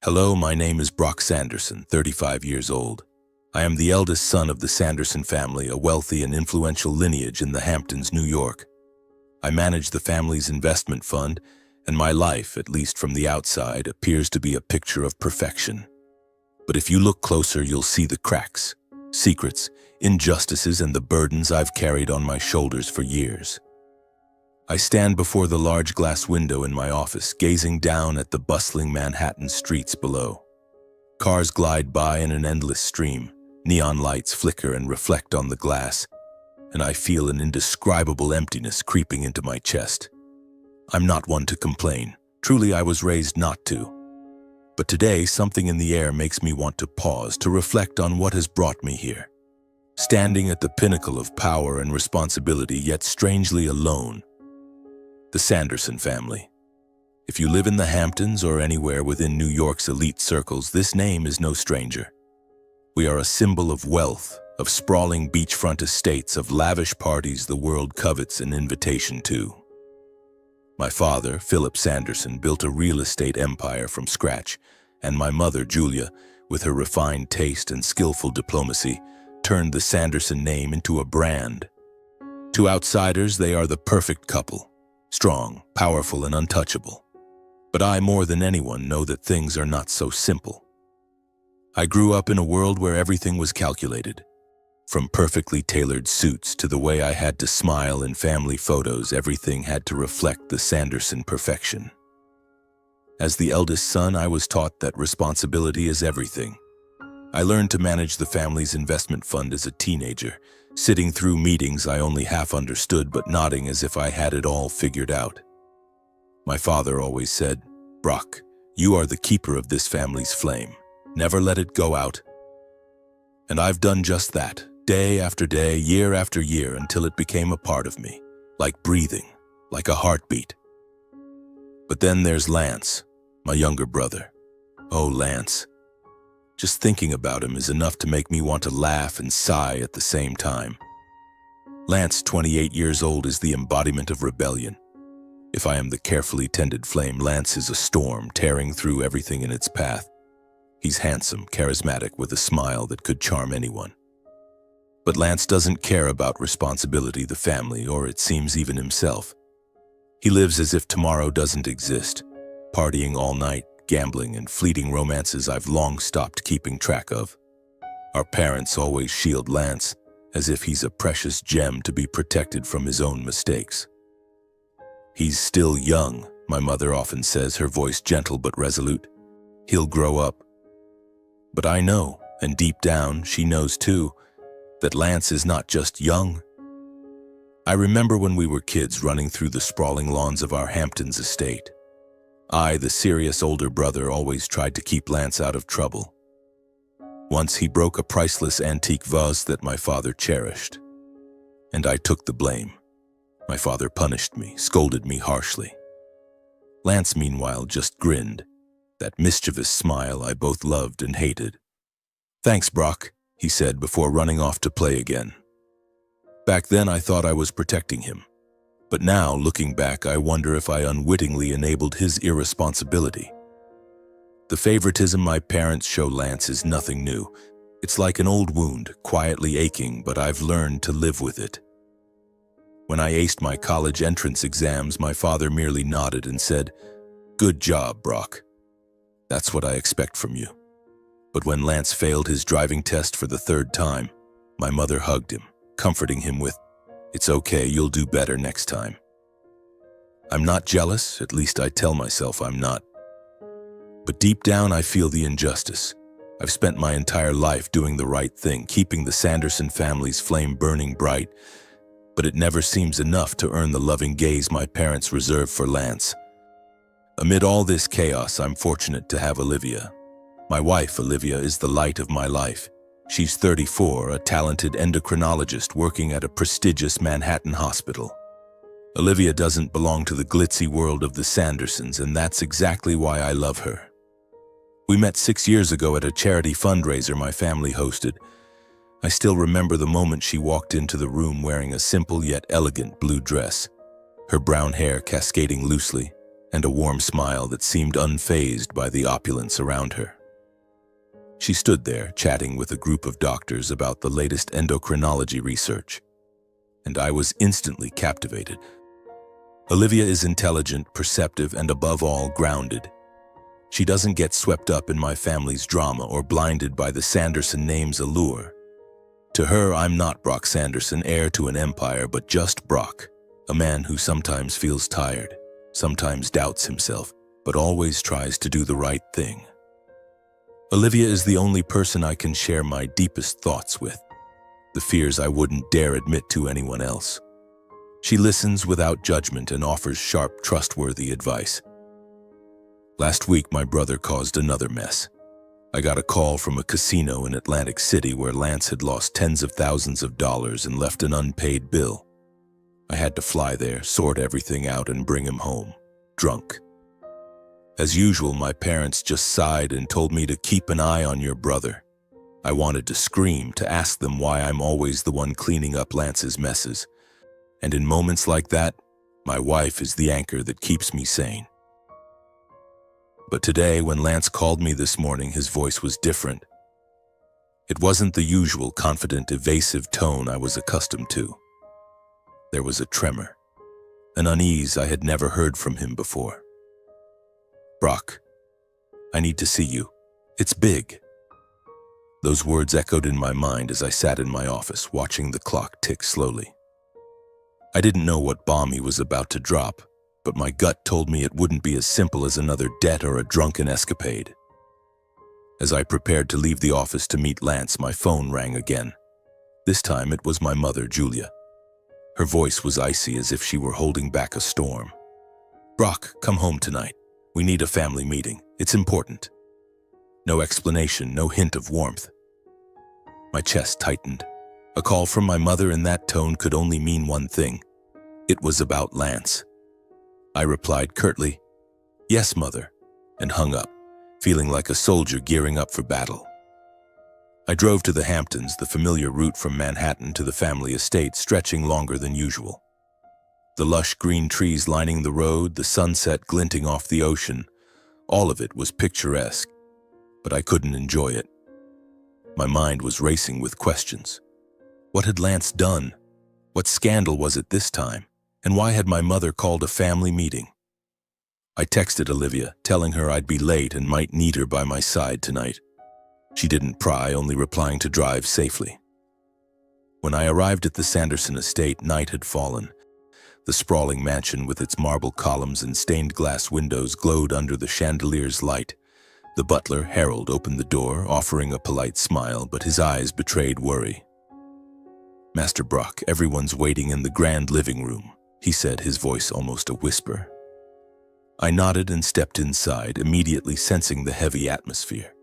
Hello, my name is Brock Sanderson, 35 years old. I am the eldest son of the Sanderson family, a wealthy and influential lineage in the Hamptons, New York. I manage the family's investment fund, and my life, at least from the outside, appears to be a picture of perfection. But if you look closer, you'll see the cracks, secrets, injustices, and the burdens I've carried on my shoulders for years. I stand before the large glass window in my office, gazing down at the bustling Manhattan streets below. Cars glide by in an endless stream, neon lights flicker and reflect on the glass, and I feel an indescribable emptiness creeping into my chest. I'm not one to complain. Truly, I was raised not to. But today, something in the air makes me want to pause, to reflect on what has brought me here. Standing at the pinnacle of power and responsibility, yet strangely alone. The Sanderson family. If you live in the Hamptons or anywhere within New York's elite circles, this name is no stranger. We are a symbol of wealth, of sprawling beachfront estates, of lavish parties the world covets an invitation to. My father, Philip Sanderson, built a real estate empire from scratch, and my mother, Julia, with her refined taste and skillful diplomacy, turned the Sanderson name into a brand. To outsiders, they are the perfect couple. Strong, powerful, and untouchable. But I, more than anyone, know that things are not so simple. I grew up in a world where everything was calculated. From perfectly tailored suits to the way I had to smile in family photos, everything had to reflect the Sanderson perfection. As the eldest son, I was taught that responsibility is everything. I learned to manage the family's investment fund as a teenager, sitting through meetings I only half understood but nodding as if I had it all figured out. My father always said, "Brock, you are the keeper of this family's flame. Never let it go out." And I've done just that, day after day, year after year, until it became a part of me, like breathing, like a heartbeat. But then there's Lance, my younger brother. Oh, Lance. Just thinking about him is enough to make me want to laugh and sigh at the same time. Lance, 28 years old, is the embodiment of rebellion. If I am the carefully tended flame, Lance is a storm tearing through everything in its path. He's handsome, charismatic, with a smile that could charm anyone. But Lance doesn't care about responsibility, the family, or it seems even himself. He lives as if tomorrow doesn't exist, partying all night, gambling, and fleeting romances I've long stopped keeping track of. Our parents always shield Lance as if he's a precious gem to be protected from his own mistakes. He's still young, my mother often says, her voice gentle but resolute. He'll grow up. But I know, and deep down she knows too, that Lance is not just young. I remember when we were kids running through the sprawling lawns of our Hamptons estate. I, the serious older brother, always tried to keep Lance out of trouble. Once he broke a priceless antique vase that my father cherished, and I took the blame. My father punished me, scolded me harshly. Lance, meanwhile, just grinned, that mischievous smile I both loved and hated. "Thanks, Brock," he said before running off to play again. Back then I thought I was protecting him. But now, looking back, I wonder if I unwittingly enabled his irresponsibility. The favoritism my parents show Lance is nothing new. It's like an old wound, quietly aching, but I've learned to live with it. When I aced my college entrance exams, my father merely nodded and said, "Good job, Brock. That's what I expect from you." But when Lance failed his driving test for the third time, my mother hugged him, comforting him with, "It's okay, you'll do better next time." I'm not jealous, at least I tell myself I'm not. But deep down I feel the injustice. I've spent my entire life doing the right thing, keeping the Sanderson family's flame burning bright, but it never seems enough to earn the loving gaze my parents reserve for Lance. Amid all this chaos, I'm fortunate to have Olivia. My wife, Olivia, is the light of my life. She's 34, a talented endocrinologist working at a prestigious Manhattan hospital. Olivia doesn't belong to the glitzy world of the Sandersons, and that's exactly why I love her. We met 6 years ago at a charity fundraiser my family hosted. I still remember the moment she walked into the room wearing a simple yet elegant blue dress, her brown hair cascading loosely, and a warm smile that seemed unfazed by the opulence around her. She stood there, chatting with a group of doctors about the latest endocrinology research, and I was instantly captivated. Olivia is intelligent, perceptive, and above all, grounded. She doesn't get swept up in my family's drama or blinded by the Sanderson name's allure. To her, I'm not Brock Sanderson, heir to an empire, but just Brock, a man who sometimes feels tired, sometimes doubts himself, but always tries to do the right thing. Olivia is the only person I can share my deepest thoughts with, the fears I wouldn't dare admit to anyone else. She listens without judgment and offers sharp, trustworthy advice. Last week, my brother caused another mess. I got a call from a casino in Atlantic City where Lance had lost tens of thousands of dollars and left an unpaid bill. I had to fly there, sort everything out, and bring him home, drunk. As usual, my parents just sighed and told me to keep an eye on your brother. I wanted to scream, to ask them why I'm always the one cleaning up Lance's messes. And in moments like that, my wife is the anchor that keeps me sane. But today, when Lance called me this morning, his voice was different. It wasn't the usual confident, evasive tone I was accustomed to. There was a tremor, an unease I had never heard from him before. "Brock, I need to see you. It's big." Those words echoed in my mind as I sat in my office, watching the clock tick slowly. I didn't know what bomb he was about to drop, but my gut told me it wouldn't be as simple as another debt or a drunken escapade. As I prepared to leave the office to meet Lance, my phone rang again. This time it was my mother, Julia. Her voice was icy, as if she were holding back a storm. "Brock, come home tonight. We need a family meeting. It's important." No explanation, no hint of warmth. My chest tightened. A call from my mother in that tone could only mean one thing. It was about Lance. I replied curtly, "Yes, Mother," and hung up, feeling like a soldier gearing up for battle. I drove to the Hamptons, the familiar route from Manhattan to the family estate, stretching longer than usual. The lush green trees lining the road, the sunset glinting off the ocean, all of it was picturesque, but I couldn't enjoy it. My mind was racing with questions. What had Lance done? What scandal was it this time? And why had my mother called a family meeting? I texted Olivia, telling her I'd be late and might need her by my side tonight. She didn't pry, only replying to drive safely. When I arrived at the Sanderson estate, night had fallen. The sprawling mansion with its marble columns and stained glass windows glowed under the chandelier's light. The butler, Harold, opened the door, offering a polite smile, but his eyes betrayed worry. "Master Brock, everyone's waiting in the grand living room," he said, his voice almost a whisper. I nodded and stepped inside, immediately sensing the heavy atmosphere.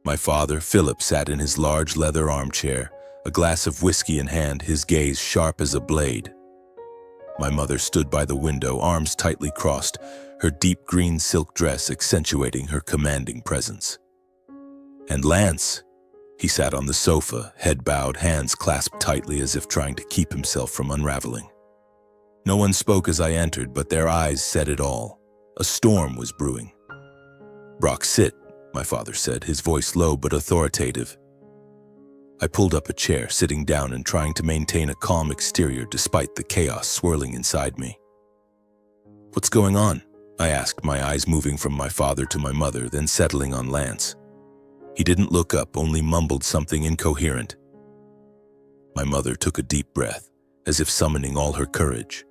My father, Philip, sat in his large leather armchair, a glass of whiskey in hand, his gaze sharp as a blade. My mother stood by the window, arms tightly crossed, her deep green silk dress accentuating her commanding presence. And Lance, he sat on the sofa, head bowed, hands clasped tightly as if trying to keep himself from unraveling. No one spoke as I entered, but their eyes said it all. A storm was brewing. "Brock, sit," my father said, his voice low but authoritative. I pulled up a chair, sitting down and trying to maintain a calm exterior despite the chaos swirling inside me. "What's going on?" I asked, my eyes moving from my father to my mother, then settling on Lance. He didn't look up, only mumbled something incoherent. My mother took a deep breath, as if summoning all her courage.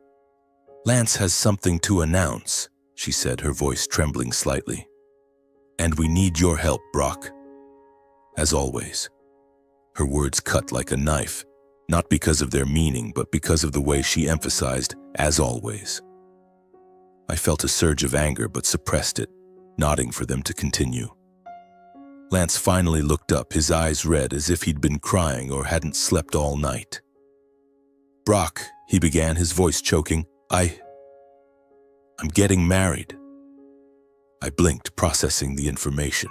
"Lance has something to announce," she said, her voice trembling slightly. "And we need your help, Brock." As always. Her words cut like a knife, not because of their meaning, but because of the way she emphasized, "as always." I felt a surge of anger but suppressed it, nodding for them to continue. Lance finally looked up, his eyes red as if he'd been crying or hadn't slept all night. "Brock," he began, his voice choking, I'm getting married." I blinked, processing the information.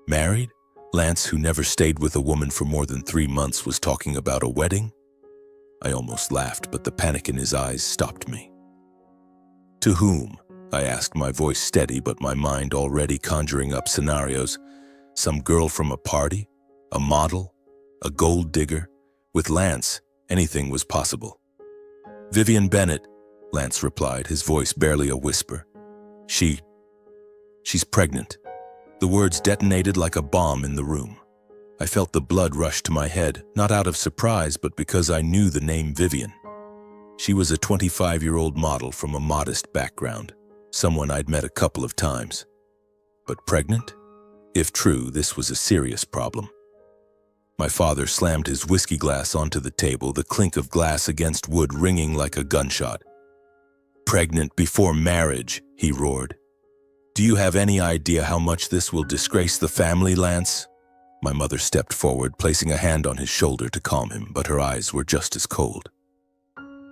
Married? Lance, who never stayed with a woman for more than 3 months, was talking about a wedding? I almost laughed, but the panic in his eyes stopped me. To whom? I asked, my voice steady but my mind already conjuring up scenarios. Some girl from a party? A model? A gold digger? With Lance, anything was possible. Vivian Bennett, Lance replied, his voice barely a whisper. She's pregnant. The words detonated like a bomb in the room. I felt the blood rush to my head, not out of surprise, but because I knew the name Vivian. She was a 25-year-old model from a modest background, someone I'd met a couple of times. But pregnant? If true, this was a serious problem. My father slammed his whiskey glass onto the table, the clink of glass against wood ringing like a gunshot. Pregnant before marriage, he roared. Do you have any idea how much this will disgrace the family, Lance? My mother stepped forward, placing a hand on his shoulder to calm him, but her eyes were just as cold.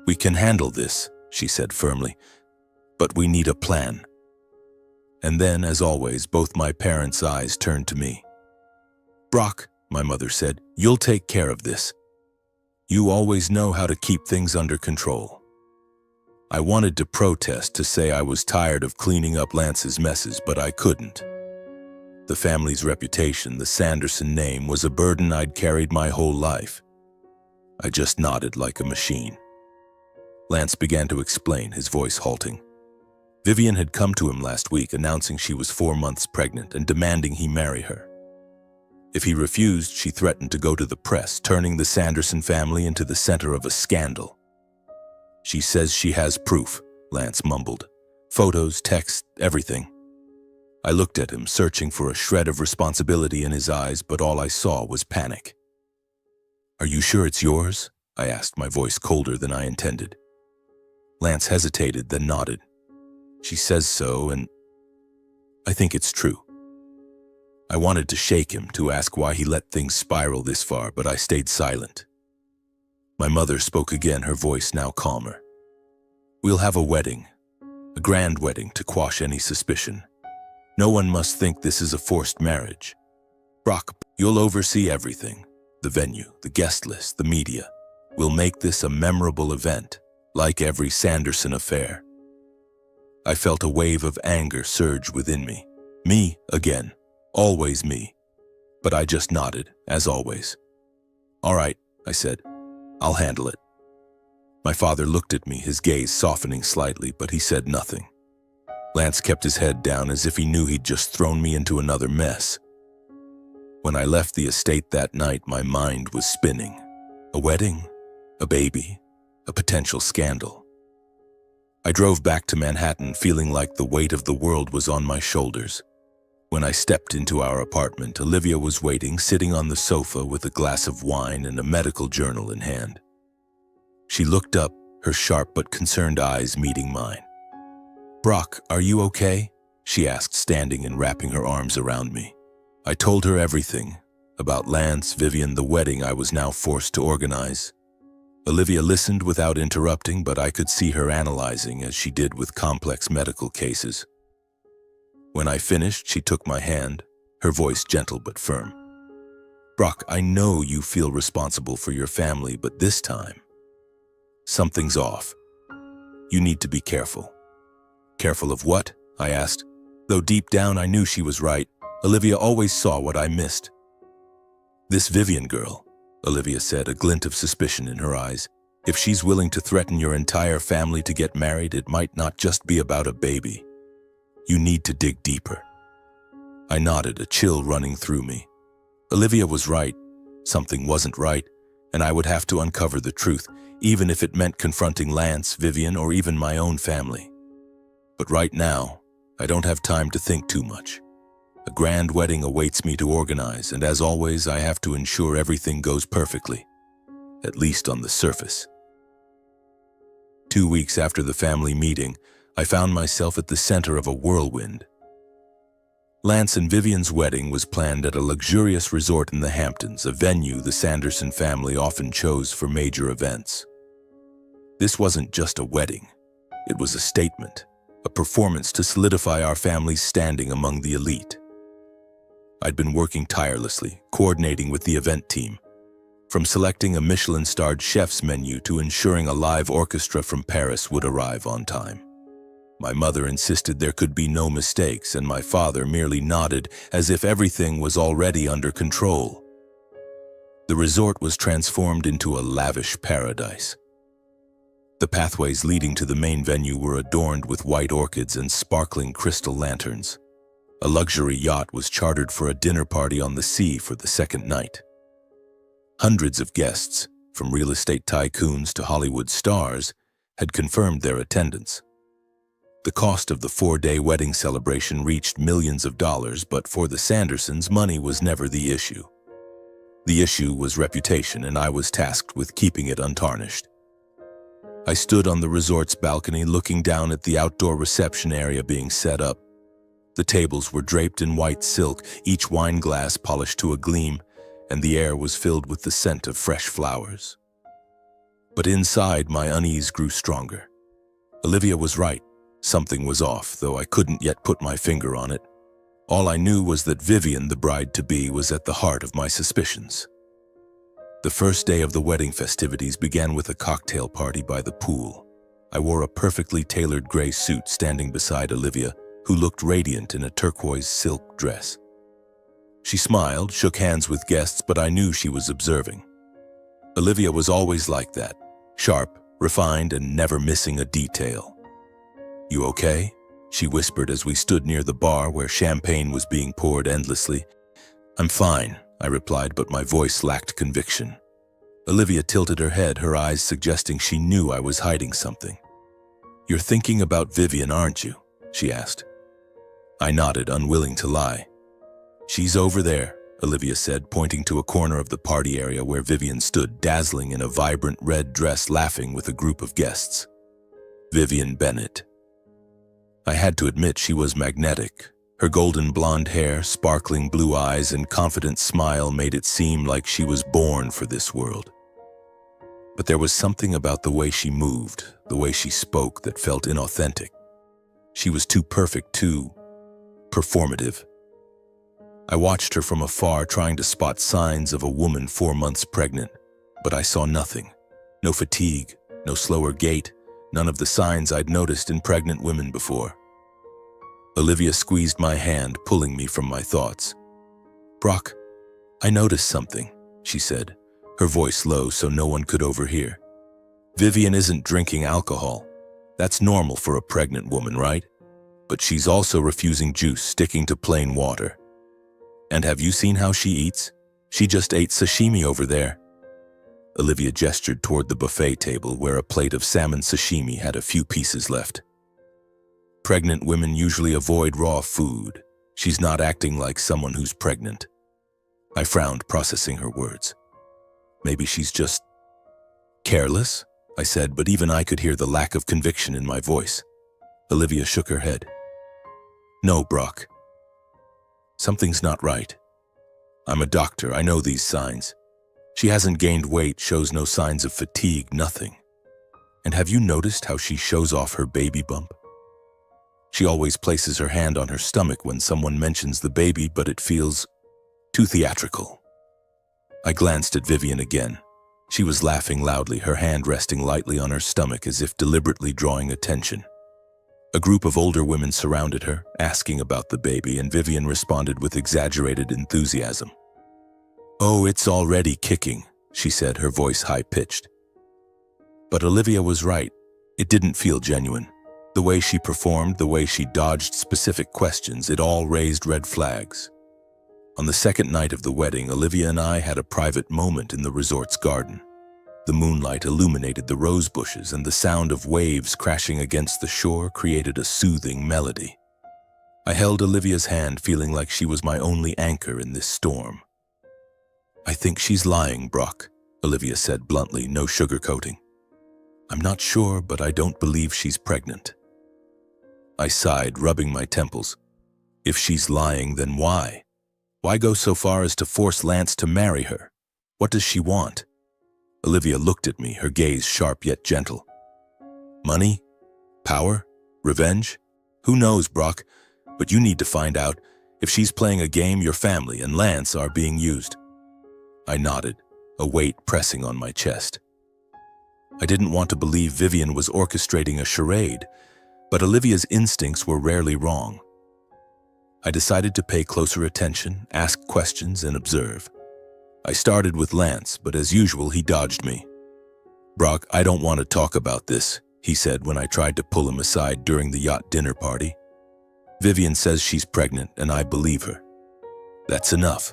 We can handle this, she said firmly, but we need a plan. And then, as always, both my parents' eyes turned to me. Brock, my mother said, you'll take care of this. You always know how to keep things under control. I wanted to protest, to say I was tired of cleaning up Lance's messes, but I couldn't. The family's reputation, the Sanderson name, was a burden I'd carried my whole life. I just nodded like a machine. Lance began to explain, his voice halting. Vivian had come to him last week announcing she was 4 months pregnant and demanding he marry her. If he refused, she threatened to go to the press, turning the Sanderson family into the center of a scandal. She says she has proof, Lance mumbled. Photos, texts, everything. I looked at him, searching for a shred of responsibility in his eyes, but all I saw was panic. Are you sure it's yours? I asked, my voice colder than I intended. Lance hesitated, then nodded. She says so, and I think it's true. I wanted to shake him, to ask why he let things spiral this far, but I stayed silent. My mother spoke again, her voice now calmer. We'll have a wedding, a grand wedding to quash any suspicion. No one must think this is a forced marriage. Brock, you'll oversee everything. The venue, the guest list, the media. We'll make this a memorable event, like every Sanderson affair. I felt a wave of anger surge within me. Me again. Always me. But I just nodded, as always. All right, I said. I'll handle it. My father looked at me, his gaze softening slightly, but he said nothing. Lance kept his head down as if he knew he'd just thrown me into another mess. When I left the estate that night, my mind was spinning. A wedding? A baby? A potential scandal? I drove back to Manhattan feeling like the weight of the world was on my shoulders. When I stepped into our apartment, Olivia was waiting, sitting on the sofa with a glass of wine and a medical journal in hand. She looked up, her sharp but concerned eyes meeting mine. Brock, are you okay? She asked, standing and wrapping her arms around me. I told her everything, about Lance, Vivian, the wedding I was now forced to organize. Olivia listened without interrupting, but I could see her analyzing, as she did with complex medical cases. When I finished, she took my hand, her voice gentle but firm. Brock, I know you feel responsible for your family, but this time, something's off. You need to be careful. Careful of what? I asked. Though deep down I knew she was right, Olivia always saw what I missed. This Vivian girl, Olivia said, a glint of suspicion in her eyes. If she's willing to threaten your entire family to get married, it might not just be about a baby. You need to dig deeper. I nodded, a chill running through me. Olivia was right. Something wasn't right, and I would have to uncover the truth, even if it meant confronting Lance, Vivian, or even my own family. But right now, I don't have time to think too much. A grand wedding awaits me to organize, and as always, I have to ensure everything goes perfectly, at least on the surface. 2 weeks after the family meeting, I found myself at the center of a whirlwind. Lance and Vivian's wedding was planned at a luxurious resort in the Hamptons, a venue the Sanderson family often chose for major events. This wasn't just a wedding. It was a statement, a performance to solidify our family's standing among the elite. I'd been working tirelessly, coordinating with the event team, from selecting a Michelin-starred chef's menu to ensuring a live orchestra from Paris would arrive on time. My mother insisted there could be no mistakes, and my father merely nodded as if everything was already under control. The resort was transformed into a lavish paradise. The pathways leading to the main venue were adorned with white orchids and sparkling crystal lanterns. A luxury yacht was chartered for a dinner party on the sea for the second night. Hundreds of guests, from real estate tycoons to Hollywood stars, had confirmed their attendance. The cost of the 4-day wedding celebration reached millions of dollars, but for the Sandersons, money was never the issue. The issue was reputation, and I was tasked with keeping it untarnished. I stood on the resort's balcony looking down at the outdoor reception area being set up. The tables were draped in white silk, each wine glass polished to a gleam, and the air was filled with the scent of fresh flowers. But inside, my unease grew stronger. Olivia was right. Something was off, though I couldn't yet put my finger on it. All I knew was that Vivian, the bride-to-be, was at the heart of my suspicions. The first day of the wedding festivities began with a cocktail party by the pool. I wore a perfectly tailored gray suit standing beside Olivia, who looked radiant in a turquoise silk dress. She smiled, shook hands with guests, but I knew she was observing. Olivia was always like that, sharp, refined, and never missing a detail. "You okay?" she whispered as we stood near the bar where champagne was being poured endlessly. "I'm fine," I replied, but my voice lacked conviction. Olivia tilted her head, her eyes suggesting she knew I was hiding something. "You're thinking about Vivian, aren't you?" she asked. I nodded, unwilling to lie. "She's over there," Olivia said, pointing to a corner of the party area where Vivian stood, dazzling in a vibrant red dress, laughing with a group of guests. Vivian Bennett. I had to admit she was magnetic. Her golden blonde hair, sparkling blue eyes, and confident smile made it seem like she was born for this world. But there was something about the way she moved, the way she spoke, that felt inauthentic. She was too perfect, too performative. I watched her from afar, trying to spot signs of a woman 4 months pregnant, but I saw nothing. No fatigue, no slower gait, none of the signs I'd noticed in pregnant women before. Olivia squeezed my hand, pulling me from my thoughts. "Brock, I noticed something," she said, her voice low so no one could overhear. "Vivian isn't drinking alcohol. That's normal for a pregnant woman, right? But she's also refusing juice, sticking to plain water. And have you seen how she eats? She just ate sashimi over there." Olivia gestured toward the buffet table where a plate of salmon sashimi had a few pieces left. "Pregnant women usually avoid raw food. She's not acting like someone who's pregnant." I frowned, processing her words. "Maybe she's just careless?" I said, but even I could hear the lack of conviction in my voice. Olivia shook her head. "No, Brock. Something's not right. I'm a doctor, I know these signs. She hasn't gained weight, shows no signs of fatigue, nothing. And have you noticed how she shows off her baby bump? She always places her hand on her stomach when someone mentions the baby, but it feels too theatrical." I glanced at Vivian again. She was laughing loudly, her hand resting lightly on her stomach as if deliberately drawing attention. A group of older women surrounded her, asking about the baby, and Vivian responded with exaggerated enthusiasm. "Oh, it's already kicking," she said, her voice high-pitched. But Olivia was right. It didn't feel genuine. The way she performed, the way she dodged specific questions, it all raised red flags. On the second night of the wedding, Olivia and I had a private moment in the resort's garden. The moonlight illuminated the rose bushes, and the sound of waves crashing against the shore created a soothing melody. I held Olivia's hand, feeling like she was my only anchor in this storm. "I think she's lying, Brock," Olivia said bluntly, no sugarcoating. "I'm not sure, but I don't believe she's pregnant." I sighed, rubbing my temples. If she's lying, then why? Why go so far as to force Lance to marry her? What does she want? Olivia looked at me, her gaze sharp yet gentle. Money? Power? Revenge? Who knows, Brock? But you need to find out. If she's playing a game, your family and Lance are being used. I nodded, a weight pressing on my chest. I didn't want to believe Vivian was orchestrating a charade, But Olivia's instincts were rarely wrong. I decided to pay closer attention, ask questions, and observe. I started with Lance, but as usual, he dodged me. "Brock, I don't want to talk about this," he said when I tried to pull him aside during the yacht dinner party. "Vivian says she's pregnant, and I believe her. That's enough."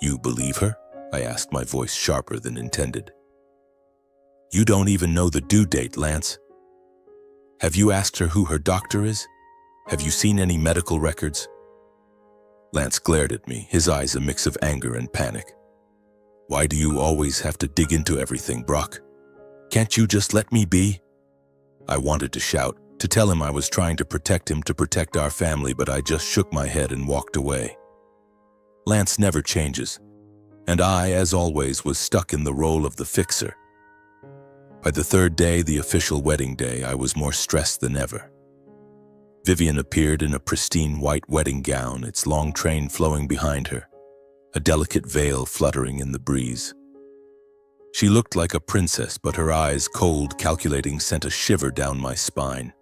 "You believe her?" I asked, my voice sharper than intended. "You don't even know the due date, Lance. Have you asked her who her doctor is? Have you seen any medical records?" Lance glared at me, his eyes a mix of anger and panic. "Why do you always have to dig into everything, Brock? Can't you just let me be?" I wanted to shout, to tell him I was trying to protect him, to protect our family, but I just shook my head and walked away. Lance never changes, and I, as always, was stuck in the role of the fixer. By the third day, the official wedding day, I was more stressed than ever. Vivian appeared in a pristine white wedding gown, its long train flowing behind her, a delicate veil fluttering in the breeze. She looked like a princess, but her eyes, cold, calculating, sent a shiver down my spine.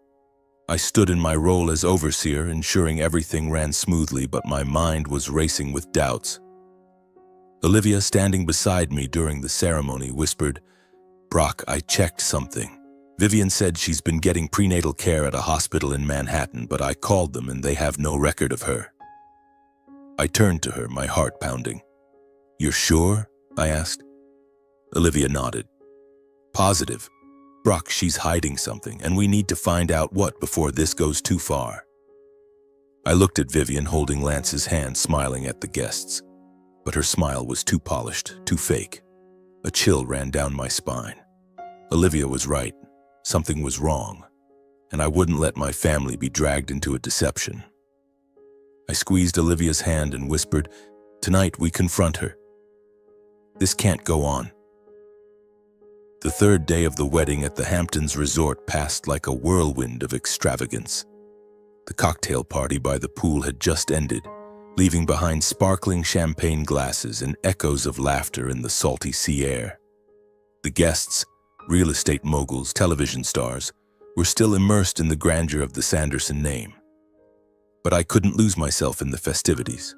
I stood in my role as overseer, ensuring everything ran smoothly, but my mind was racing with doubts. Olivia, standing beside me during the ceremony, whispered, "Brock, I checked something. Vivian said she's been getting prenatal care at a hospital in Manhattan, but I called them and they have no record of her." I turned to her, my heart pounding. "You're sure?" I asked. Olivia nodded. "Positive. Brock, she's hiding something, and we need to find out what before this goes too far." I looked at Vivian holding Lance's hand, smiling at the guests. But her smile was too polished, too fake. A chill ran down my spine. Olivia was right. Something was wrong, and I wouldn't let my family be dragged into a deception. I squeezed Olivia's hand and whispered, "Tonight we confront her. This can't go on." The third day of the wedding at the Hamptons resort passed like a whirlwind of extravagance. The cocktail party by the pool had just ended, leaving behind sparkling champagne glasses and echoes of laughter in the salty sea air. The guests, real estate moguls, television stars, were still immersed in the grandeur of the Sanderson name. But I couldn't lose myself in the festivities.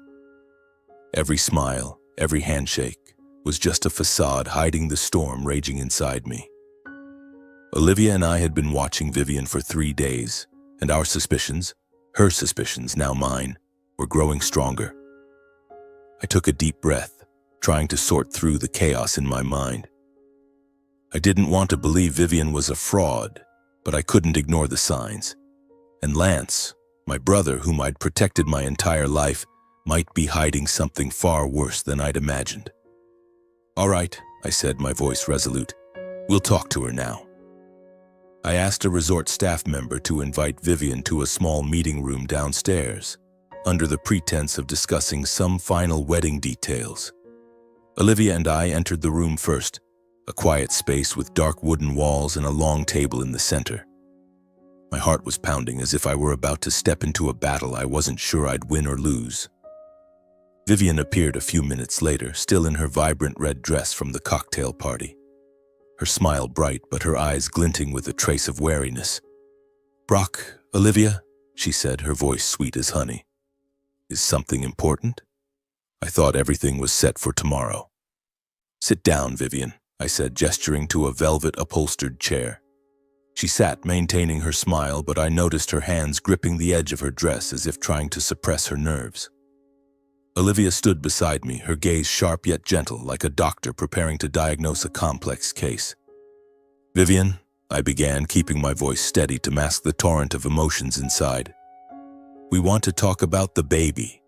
Every smile, every handshake, was just a facade hiding the storm raging inside me. Olivia and I had been watching Vivian for 3 days, and our suspicions, her suspicions, now mine, were growing stronger. I took a deep breath, trying to sort through the chaos in my mind. I didn't want to believe Vivian was a fraud, but I couldn't ignore the signs. And Lance, my brother whom I'd protected my entire life, might be hiding something far worse than I'd imagined. "All right," I said, my voice resolute. "We'll talk to her now." I asked a resort staff member to invite Vivian to a small meeting room downstairs, under the pretense of discussing some final wedding details. Olivia and I entered the room first, a quiet space with dark wooden walls and a long table in the center. My heart was pounding as if I were about to step into a battle I wasn't sure I'd win or lose. Vivian appeared a few minutes later, still in her vibrant red dress from the cocktail party. Her smile bright, but her eyes glinting with a trace of wariness. "Brock, Olivia," she said, her voice sweet as honey. "Is something important?" I thought everything was set for tomorrow. "Sit down, Vivian," I said, gesturing to a velvet-upholstered chair. She sat, maintaining her smile, but I noticed her hands gripping the edge of her dress as if trying to suppress her nerves. Olivia stood beside me, her gaze sharp yet gentle, like a doctor preparing to diagnose a complex case. "Vivian," I began, keeping my voice steady to mask the torrent of emotions inside. "We want to talk about the baby."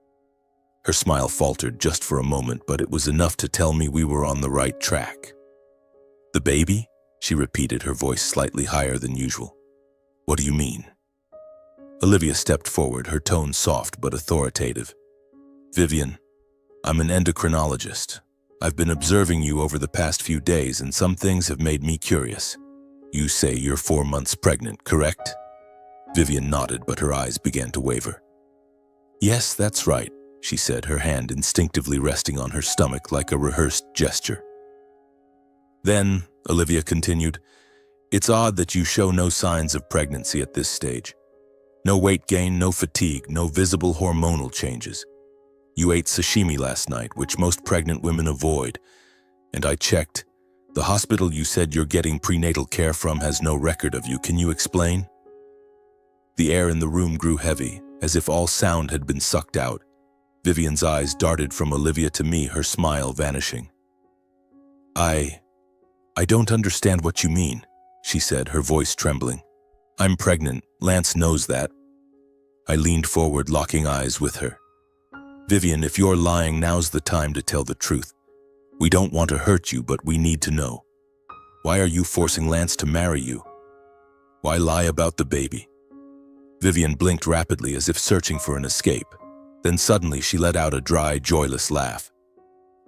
Her smile faltered just for a moment, but it was enough to tell me we were on the right track. "The baby?" she repeated, her voice slightly higher than usual. "What do you mean?" Olivia stepped forward, her tone soft but authoritative. "Vivian, I'm an endocrinologist. I've been observing you over the past few days, and some things have made me curious. You say you're 4 months pregnant, correct?" Vivian nodded, but her eyes began to waver. "Yes, that's right," she said, her hand instinctively resting on her stomach like a rehearsed gesture. "Then," Olivia continued, It's odd that you show no signs of pregnancy at this stage. No weight gain, no fatigue, no visible hormonal changes. You ate sashimi last night, which most pregnant women avoid. And I checked. The hospital you said you're getting prenatal care from has no record of you. Can you explain? The air in the room grew heavy, as if all sound had been sucked out. Vivian's eyes darted from Olivia to me, her smile vanishing. I don't understand what you mean, she said, her voice trembling. I'm pregnant. Lance knows that. I leaned forward, locking eyes with her. Vivian, if you're lying, now's the time to tell the truth. We don't want to hurt you, but we need to know. Why are you forcing Lance to marry you? Why lie about the baby? Vivian blinked rapidly as if searching for an escape. Then suddenly she let out a dry, joyless laugh.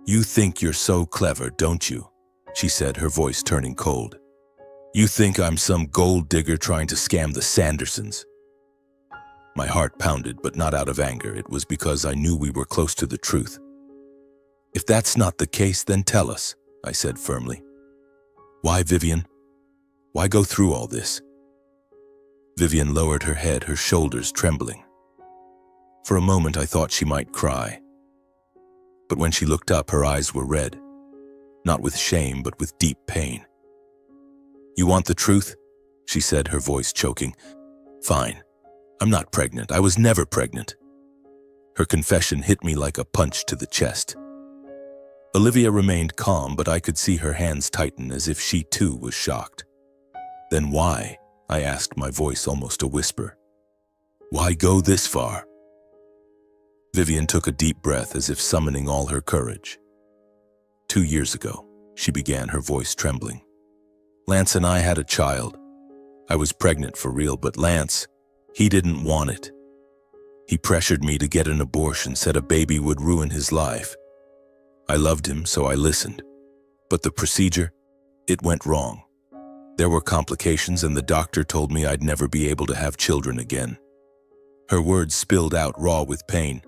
You think you're so clever, don't you? She said, her voice turning cold. You think I'm some gold digger trying to scam the Sandersons. My heart pounded, but not out of anger. It was because I knew we were close to the truth. If that's not the case, then tell us, I said firmly. Why, Vivian? Why go through all this? Vivian lowered her head, her shoulders trembling. For a moment, I thought she might cry. But when she looked up, her eyes were red. Not with shame, but with deep pain. You want the truth? She said, her voice choking. Fine. I'm not pregnant. I was never pregnant. Her confession hit me like a punch to the chest. Olivia remained calm, but I could see her hands tighten as if she too was shocked. Then why? I asked, my voice almost a whisper. Why go this far? Vivian took a deep breath as if summoning all her courage. 2 years ago, she began, her voice trembling. Lance and I had a child. I was pregnant for real, but Lance, he didn't want it. He pressured me to get an abortion, said a baby would ruin his life. I loved him, so I listened. But the procedure, it went wrong. There were complications, and the doctor told me I'd never be able to have children again. Her words spilled out raw with pain.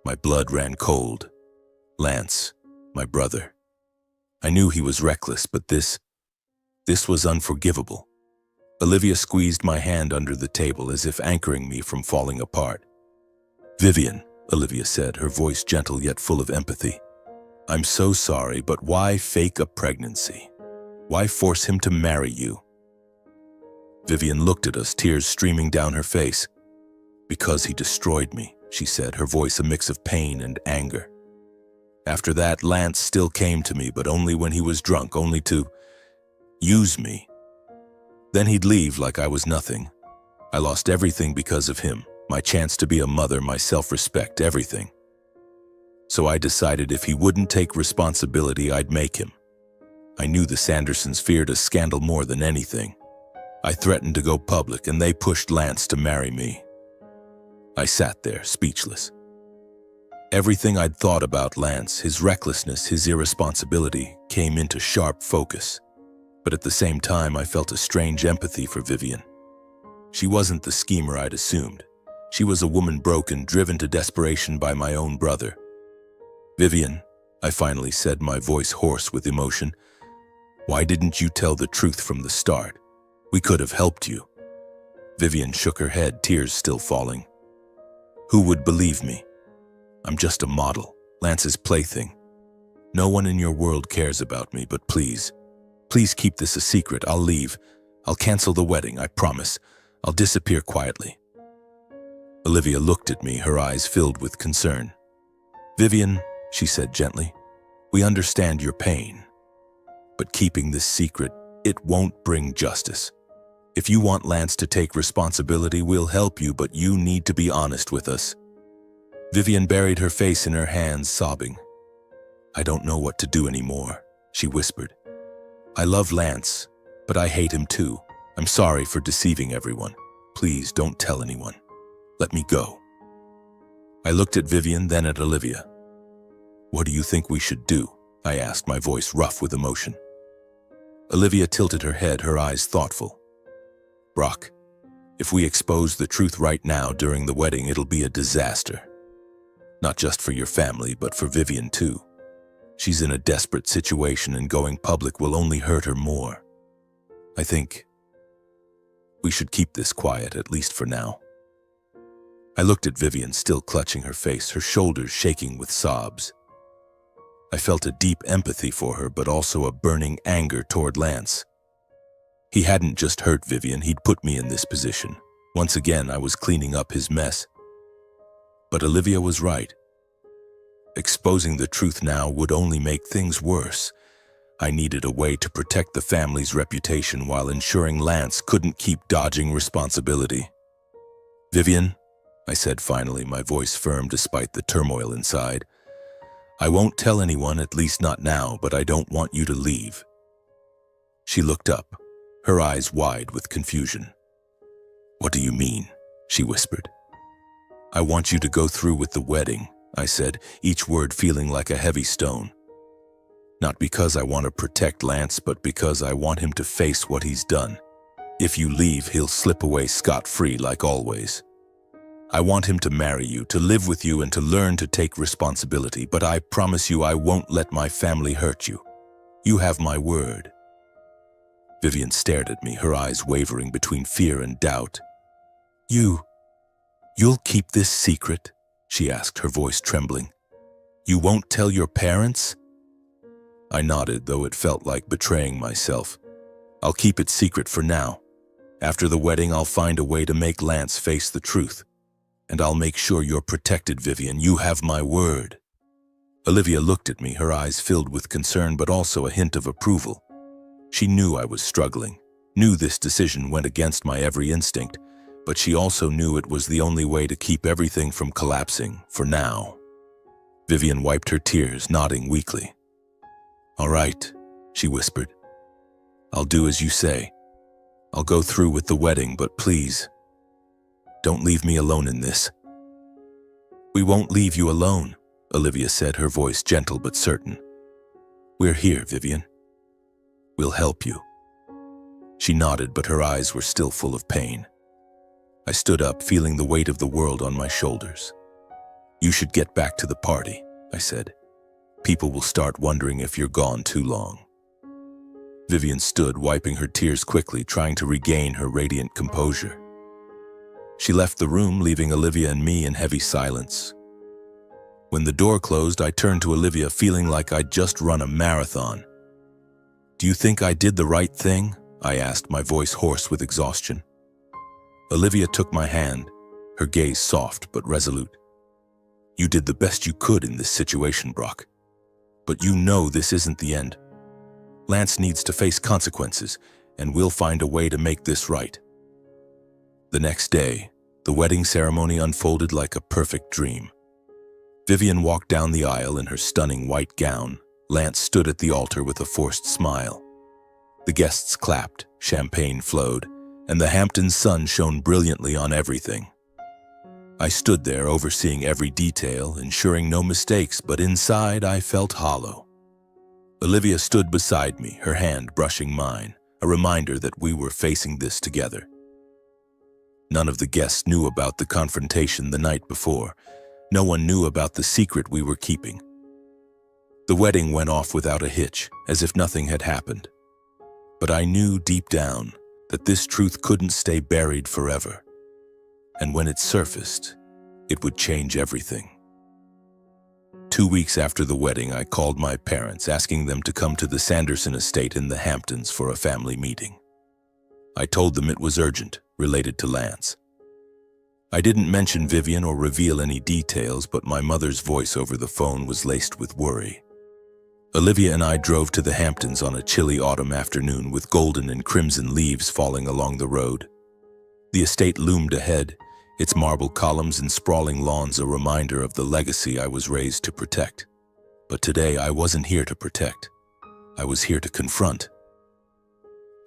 My blood ran cold. Lance, my brother. I knew he was reckless, but this was unforgivable. Olivia squeezed my hand under the table as if anchoring me from falling apart. Vivian, Olivia said, her voice gentle yet full of empathy. I'm so sorry, but why fake a pregnancy? Why force him to marry you? Vivian looked at us, tears streaming down her face. Because he destroyed me, she said, her voice a mix of pain and anger. After that, Lance still came to me, but only when he was drunk, only to use me. Then he'd leave like I was nothing. I lost everything because of him, my chance to be a mother, my self-respect, everything. So I decided if he wouldn't take responsibility, I'd make him. I knew the Sandersons feared a scandal more than anything. I threatened to go public, and they pushed Lance to marry me. I sat there, speechless. Everything I'd thought about Lance, his recklessness, his irresponsibility, came into sharp focus. But at the same time, I felt a strange empathy for Vivian. She wasn't the schemer I'd assumed. She was a woman broken, driven to desperation by my own brother. Vivian, I finally said, my voice hoarse with emotion, why didn't you tell the truth from the start? We could have helped you. Vivian shook her head, tears still falling. Who would believe me? I'm just a model, Lance's plaything. No one in your world cares about me, but please keep this a secret. I'll leave. I'll cancel the wedding, I promise. I'll disappear quietly. Olivia looked at me, her eyes filled with concern. Vivian, she said gently, we understand your pain. But keeping this secret, it won't bring justice. If you want Lance to take responsibility, we'll help you, but you need to be honest with us. Vivian buried her face in her hands, sobbing. I don't know what to do anymore, she whispered. I love Lance, but I hate him too. I'm sorry for deceiving everyone. Please don't tell anyone. Let me go. I looked at Vivian, then at Olivia. What do you think we should do? I asked, my voice rough with emotion. Olivia tilted her head, her eyes thoughtful. Brock, if we expose the truth right now during the wedding, it'll be a disaster. Not just for your family, but for Vivian too. She's in a desperate situation, and going public will only hurt her more. I think we should keep this quiet, at least for now. I looked at Vivian, still clutching her face, her shoulders shaking with sobs. I felt a deep empathy for her, but also a burning anger toward Lance. He hadn't just hurt Vivian, he'd put me in this position. Once again, I was cleaning up his mess. But Olivia was right. Exposing the truth now would only make things worse. I needed a way to protect the family's reputation while ensuring Lance couldn't keep dodging responsibility. "Vivian," I said finally, my voice firm despite the turmoil inside. "I won't tell anyone, at least not now, but I don't want you to leave." She looked up, her eyes wide with confusion. "What do you mean?" she whispered. "I want you to go through with the wedding," I said, each word feeling like a heavy stone. "Not because I want to protect Lance, but because I want him to face what he's done. If you leave, he'll slip away scot-free like always. I want him to marry you, to live with you, and to learn to take responsibility, but I promise you I won't let my family hurt you. You have my word." Vivian stared at me, her eyes wavering between fear and doubt. You'll keep this secret?" she asked, her voice trembling. "You won't tell your parents?" I nodded, though it felt like betraying myself. "I'll keep it secret for now. After the wedding, I'll find a way to make Lance face the truth. And I'll make sure you're protected, Vivian. You have my word." Olivia looked at me, her eyes filled with concern but also a hint of approval. She knew I was struggling, knew this decision went against my every instinct, but she also knew it was the only way to keep everything from collapsing, for now. Vivian wiped her tears, nodding weakly. "All right," she whispered. "I'll do as you say. I'll go through with the wedding, but please, don't leave me alone in this." "We won't leave you alone," Olivia said, her voice gentle but certain. "We're here, Vivian. We'll help you." She nodded, but her eyes were still full of pain. I stood up, feeling the weight of the world on my shoulders. "You should get back to the party," I said. "People will start wondering if you're gone too long." Vivian stood, wiping her tears quickly, trying to regain her radiant composure. She left the room, leaving Olivia and me in heavy silence. When the door closed, I turned to Olivia, feeling like I'd just run a marathon. "Do you think I did the right thing?" I asked, my voice hoarse with exhaustion. Olivia took my hand, her gaze soft but resolute. "You did the best you could in this situation, Brock. But you know this isn't the end. Lance needs to face consequences, and we'll find a way to make this right." The next day, the wedding ceremony unfolded like a perfect dream. Vivian walked down the aisle in her stunning white gown. Lance stood at the altar with a forced smile. The guests clapped, champagne flowed, and the Hampton sun shone brilliantly on everything. I stood there, overseeing every detail, ensuring no mistakes, but inside I felt hollow. Olivia stood beside me, her hand brushing mine, a reminder that we were facing this together. None of the guests knew about the confrontation the night before. No one knew about the secret we were keeping. The wedding went off without a hitch, as if nothing had happened. But I knew deep down that this truth couldn't stay buried forever. And when it surfaced, it would change everything. 2 weeks after the wedding, I called my parents, asking them to come to the Sanderson estate in the Hamptons for a family meeting. I told them it was urgent, related to Lance. I didn't mention Vivian or reveal any details, but my mother's voice over the phone was laced with worry. Olivia and I drove to the Hamptons on a chilly autumn afternoon with golden and crimson leaves falling along the road. The estate loomed ahead, its marble columns and sprawling lawns a reminder of the legacy I was raised to protect. But today I wasn't here to protect. I was here to confront.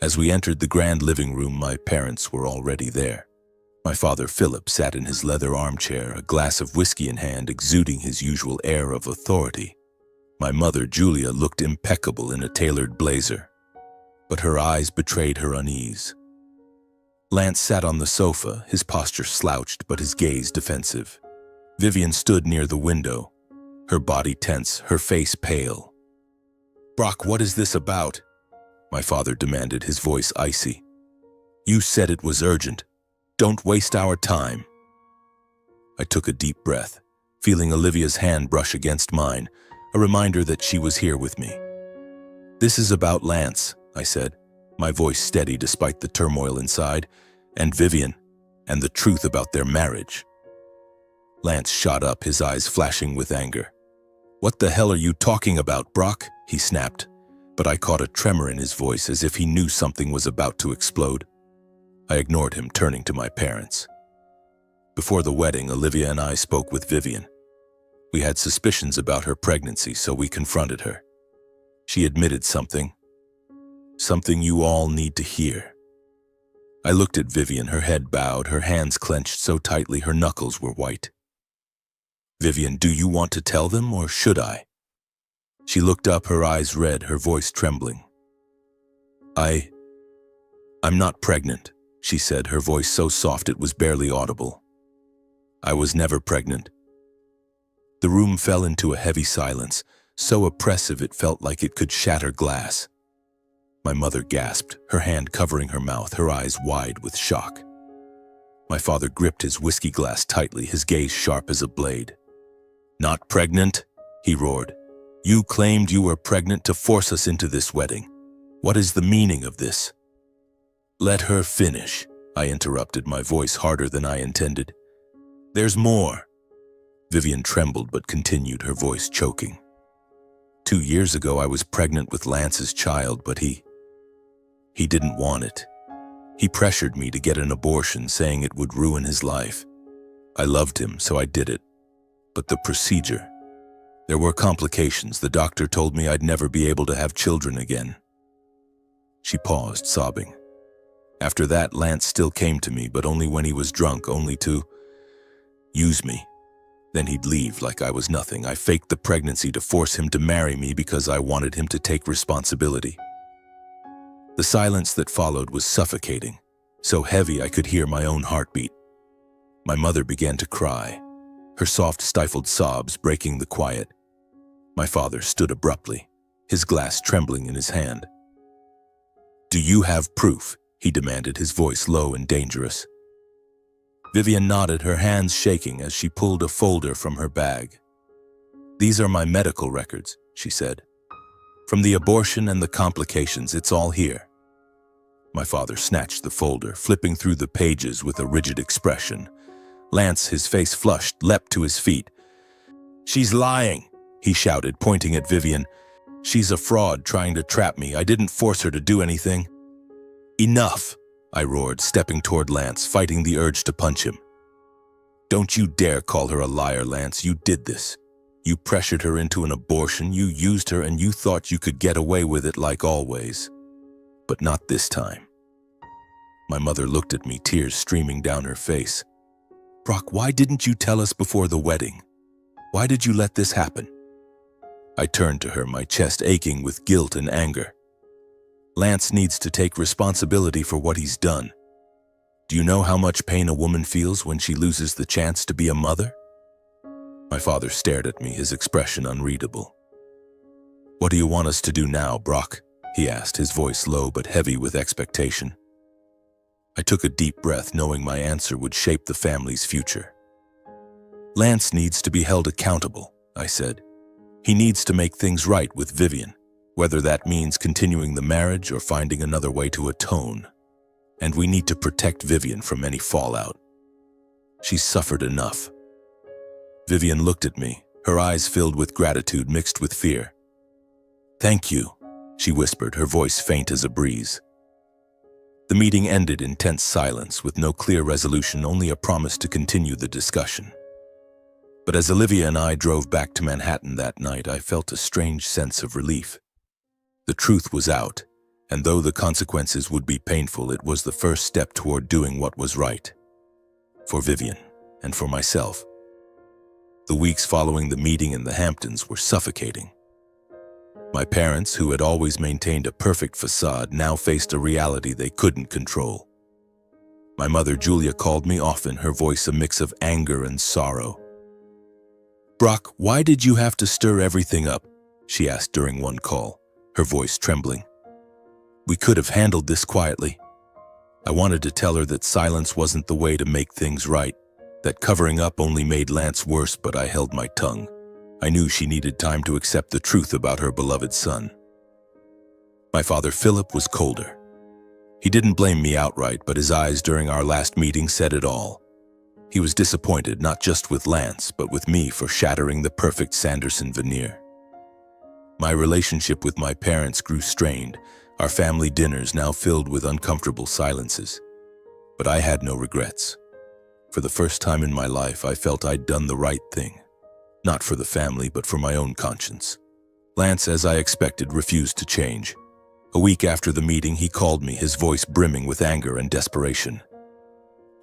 As we entered the grand living room, my parents were already there. My father, Philip, sat in his leather armchair, a glass of whiskey in hand, exuding his usual air of authority. My mother, Julia, looked impeccable in a tailored blazer, but her eyes betrayed her unease. Lance sat on the sofa, his posture slouched but his gaze defensive. Vivian stood near the window, her body tense, her face pale. "Brock, what is this about?" My father demanded, his voice icy. "You said it was urgent. Don't waste our time." I took a deep breath, feeling Olivia's hand brush against mine, a reminder that she was here with me. "This is about Lance," I said, my voice steady despite the turmoil inside, "and Vivian, and the truth about their marriage." Lance shot up, his eyes flashing with anger. "What the hell are you talking about, Brock?" he snapped, but I caught a tremor in his voice as if he knew something was about to explode. I ignored him, turning to my parents. Before the wedding, Olivia and I spoke with Vivian. We had suspicions about her pregnancy, so we confronted her. She admitted something you all need to hear. I looked at Vivian, her head bowed, her hands clenched so tightly her knuckles were white. "Vivian, do you want to tell them, or should I?" She looked up, her eyes red, her voice trembling. I'm not pregnant," she said, her voice so soft it was barely audible. "I was never pregnant." The room fell into a heavy silence, so oppressive it felt like it could shatter glass. My mother gasped, her hand covering her mouth, her eyes wide with shock. My father gripped his whiskey glass tightly, his gaze sharp as a blade. "Not pregnant?" he roared. "You claimed you were pregnant to force us into this wedding. What is the meaning of this?" "Let her finish," I interrupted, my voice harder than I intended. "There's more." Vivian trembled but continued, her voice choking. 2 years ago I was pregnant with Lance's child, but he didn't want it. He pressured me to get an abortion, saying it would ruin his life. I loved him, so I did it. But the procedure, there were complications. The doctor told me I'd never be able to have children again. She paused, sobbing. After that, Lance still came to me, but only when he was drunk, only to use me. Then he'd leave like I was nothing. I faked the pregnancy to force him to marry me because I wanted him to take responsibility. The silence that followed was suffocating, so heavy I could hear my own heartbeat. My mother began to cry, her soft, stifled sobs breaking the quiet. My father stood abruptly, his glass trembling in his hand. "Do you have proof?" he demanded, his voice low and dangerous. Vivian nodded, her hands shaking as she pulled a folder from her bag. "These are my medical records," she said. "From the abortion and the complications, it's all here." My father snatched the folder, flipping through the pages with a rigid expression. Lance, his face flushed, leapt to his feet. "She's lying," he shouted, pointing at Vivian. "She's a fraud trying to trap me. I didn't force her to do anything." "Enough," I roared, stepping toward Lance, fighting the urge to punch him. "Don't you dare call her a liar, Lance. You did this. You pressured her into an abortion, you used her, and you thought you could get away with it like always. But not this time." My mother looked at me, tears streaming down her face. "Brock, why didn't you tell us before the wedding? Why did you let this happen?" I turned to her, my chest aching with guilt and anger. "Lance needs to take responsibility for what he's done. Do you know how much pain a woman feels when she loses the chance to be a mother?" My father stared at me, his expression unreadable. "What do you want us to do now, Brock?" he asked, his voice low but heavy with expectation. I took a deep breath, knowing my answer would shape the family's future. "Lance needs to be held accountable," I said. "He needs to make things right with Vivian, whether that means continuing the marriage or finding another way to atone. And we need to protect Vivian from any fallout. She's suffered enough." Vivian looked at me, her eyes filled with gratitude mixed with fear. "Thank you," she whispered, her voice faint as a breeze. The meeting ended in tense silence, with no clear resolution, only a promise to continue the discussion. But as Olivia and I drove back to Manhattan that night, I felt a strange sense of relief. The truth was out, and though the consequences would be painful, it was the first step toward doing what was right. For Vivian, and for myself. The weeks following the meeting in the Hamptons were suffocating. My parents, who had always maintained a perfect facade, now faced a reality they couldn't control. My mother, Julia, called me often, her voice a mix of anger and sorrow. "Brock, why did you have to stir everything up?" she asked during one call, her voice trembling. We could have handled this quietly. I wanted to tell her that silence wasn't the way to make things right, that covering up only made Lance worse, but I held my tongue. I knew she needed time to accept the truth about her beloved son. My father, Philip, was colder. He didn't blame me outright, but his eyes during our last meeting said it all. He was disappointed not just with Lance, but with me for shattering the perfect Sanderson veneer. My relationship with my parents grew strained, our family dinners now filled with uncomfortable silences. But I had no regrets. For the first time in my life, I felt I'd done the right thing. Not for the family, but for my own conscience. Lance, as I expected, refused to change. A week after the meeting, he called me, his voice brimming with anger and desperation.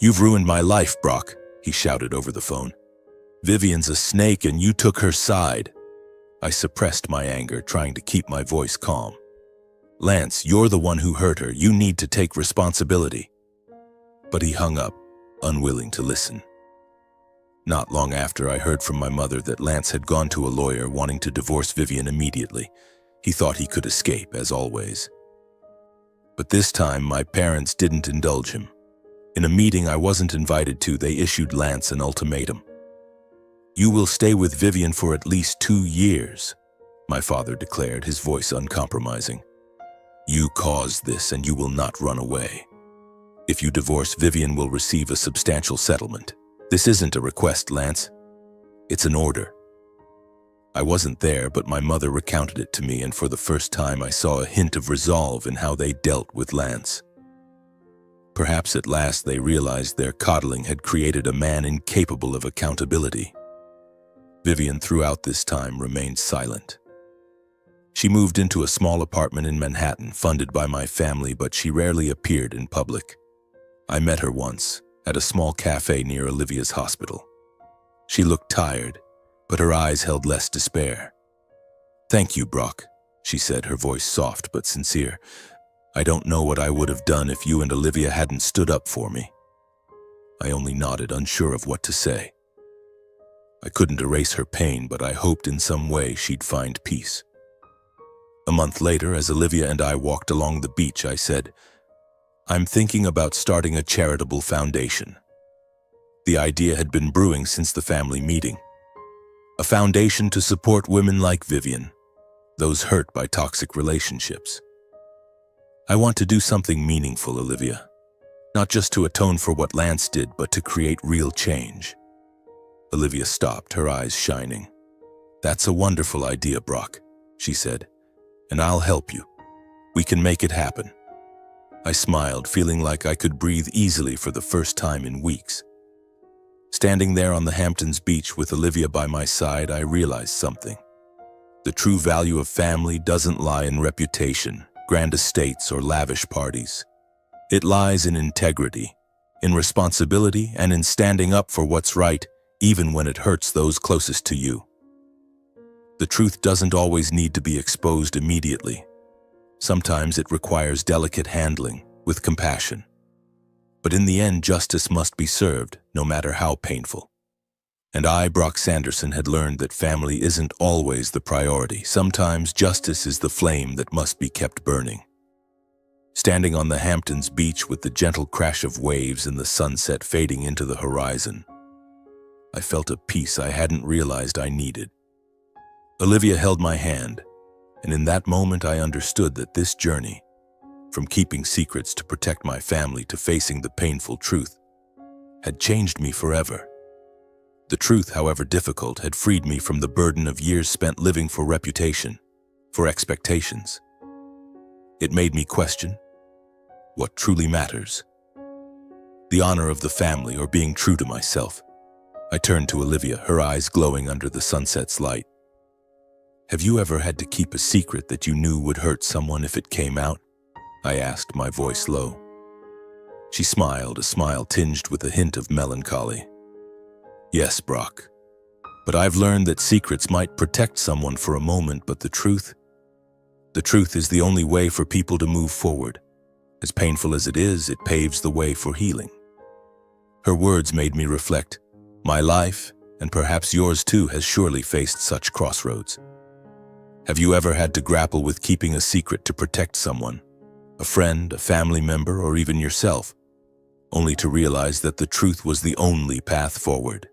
"You've ruined my life, Brock," he shouted over the phone. "Vivian's a snake and you took her side." I suppressed my anger, trying to keep my voice calm. "Lance, you're the one who hurt her. You need to take responsibility." But he hung up, unwilling to listen. Not long after, I heard from my mother that Lance had gone to a lawyer wanting to divorce Vivian immediately. He thought he could escape, as always. But this time, my parents didn't indulge him. In a meeting I wasn't invited to, they issued Lance an ultimatum. "You will stay with Vivian for at least 2 years," my father declared, his voice uncompromising. "You caused this and you will not run away. If you divorce, Vivian will receive a substantial settlement. This isn't a request, Lance. It's an order." I wasn't there, but my mother recounted it to me, and for the first time I saw a hint of resolve in how they dealt with Lance. Perhaps at last they realized their coddling had created a man incapable of accountability. Vivian, throughout this time, remained silent. She moved into a small apartment in Manhattan, funded by my family, but she rarely appeared in public. I met her once, at a small cafe near Olivia's hospital. She looked tired, but her eyes held less despair. "Thank you, Brock," she said, her voice soft but sincere. "I don't know what I would have done if you and Olivia hadn't stood up for me." I only nodded, unsure of what to say. I couldn't erase her pain, but I hoped in some way she'd find peace. A month later, as Olivia and I walked along the beach, I said, "I'm thinking about starting a charitable foundation." The idea had been brewing since the family meeting. A foundation to support women like Vivian, those hurt by toxic relationships. "I want to do something meaningful, Olivia. Not just to atone for what Lance did, but to create real change." Olivia stopped, her eyes shining. "That's a wonderful idea, Brock," she said, "and I'll help you. We can make it happen." I smiled, feeling like I could breathe easily for the first time in weeks. Standing there on the Hamptons beach with Olivia by my side, I realized something. The true value of family doesn't lie in reputation, grand estates, or lavish parties. It lies in integrity, in responsibility, and in standing up for what's right, even when it hurts those closest to you. The truth doesn't always need to be exposed immediately. Sometimes it requires delicate handling, with compassion. But in the end, justice must be served, no matter how painful. And I, Brock Sanderson, had learned that family isn't always the priority. Sometimes justice is the flame that must be kept burning. Standing on the Hamptons beach with the gentle crash of waves and the sunset fading into the horizon, I felt a peace I hadn't realized I needed. Olivia held my hand, and in that moment I understood that this journey, from keeping secrets to protect my family to facing the painful truth, had changed me forever. The truth, however difficult, had freed me from the burden of years spent living for reputation, for expectations. It made me question what truly matters. The honor of the family or being true to myself. I turned to Olivia, her eyes glowing under the sunset's light. "Have you ever had to keep a secret that you knew would hurt someone if it came out?" I asked, my voice low. She smiled, a smile tinged with a hint of melancholy. "Yes, Brock. But I've learned that secrets might protect someone for a moment, but the truth is the only way for people to move forward. As painful as it is, it paves the way for healing." Her words made me reflect. My life, and perhaps yours too, has surely faced such crossroads. Have you ever had to grapple with keeping a secret to protect someone, a friend, a family member, or even yourself, only to realize that the truth was the only path forward.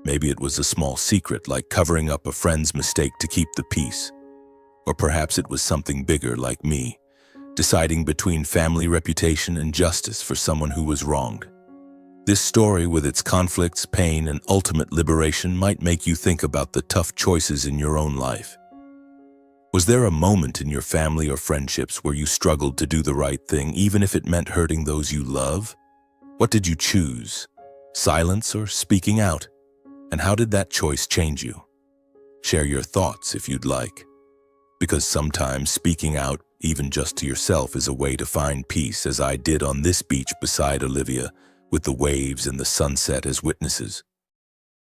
Maybe it was a small secret, like covering up a friend's mistake to keep the peace. Or perhaps it was something bigger, like me, deciding between family reputation and justice for someone who was wronged. This story, with its conflicts, pain, and ultimate liberation, might make you think about the tough choices in your own life. Was there a moment in your family or friendships where you struggled to do the right thing, even if it meant hurting those you love? What did you choose? Silence or speaking out? And how did that choice change you? Share your thoughts if you'd like. Because sometimes speaking out, even just to yourself, is a way to find peace, as I did on this beach beside Olivia, with the waves and the sunset as witnesses.